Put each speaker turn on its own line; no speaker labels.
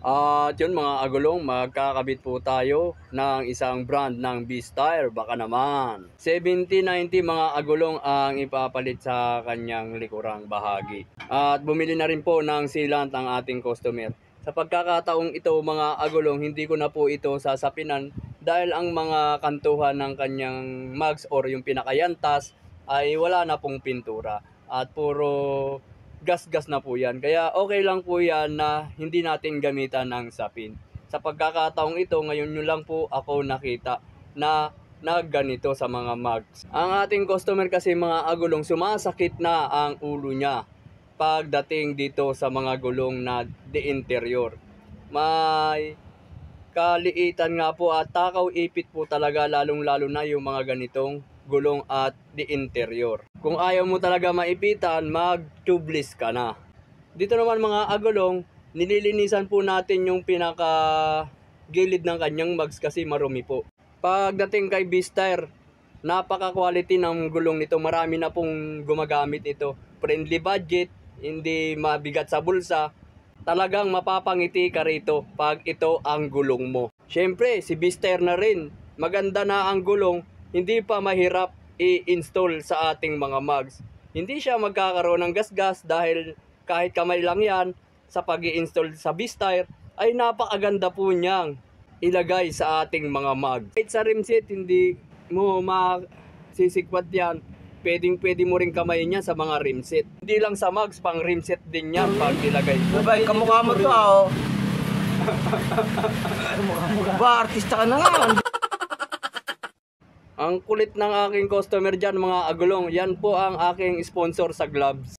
At yun mga agulong, magkakabit po tayo ng isang brand ng B-Style. Baka naman 70-90 mga agulong ang ipapalit sa kanyang likurang bahagi. At bumili na rin po ng sealant ang ating customer. Sa pagkakataong ito mga agulong, hindi ko na po ito sasapinan dahil ang mga kantuhan ng kanyang mags or yung pinakayantas ay wala na pong pintura. At puro gas-gas na po yan. Kaya okay lang po yan na hindi natin gamitan ng sapin. Sa pagkakataong ito, ngayon nyo lang po ako nakita na ganito sa mga mags. Ang ating customer kasi mga agulong, sumasakit na ang ulo niya pagdating dito sa mga gulong na de interior. May kaliitan nga po at takaw ipit po talaga, lalong-lalo na yung mga ganitong gulong at di interior. Kung ayaw mo talaga maipitan, mag-tubeless ka na. Dito naman mga agulong, nililinisan po natin yung pinaka gilid ng kanyang mags kasi marumi po. Pagdating kay B-Style, napaka-quality ng gulong nito. Marami na pong gumagamit ito. Friendly budget, hindi mabigat sa bulsa. Talagang mapapangiti ka rito pag ito ang gulong mo. Siyempre, si B-Style na rin. Maganda na ang gulong, hindi pa mahirap i-install sa ating mga mags. Hindi siya magkakaroon ng gasgas dahil kahit kamay lang yan sa pag-i-install sa B-Style ay napakaganda po niyang ilagay sa ating mga mag. Kahit sa rim set, hindi mo masisikwat yan. Pwedeng-pwede mo rin kamay niya sa mga rim set. Hindi lang sa mags, pang rim set din yan pag ilagay.
Babay, kamukha mo to ah. Ba, artista ka na nga.
Ang kulit ng aking customer dyan mga agulong, yan po ang aking sponsor sa gloves.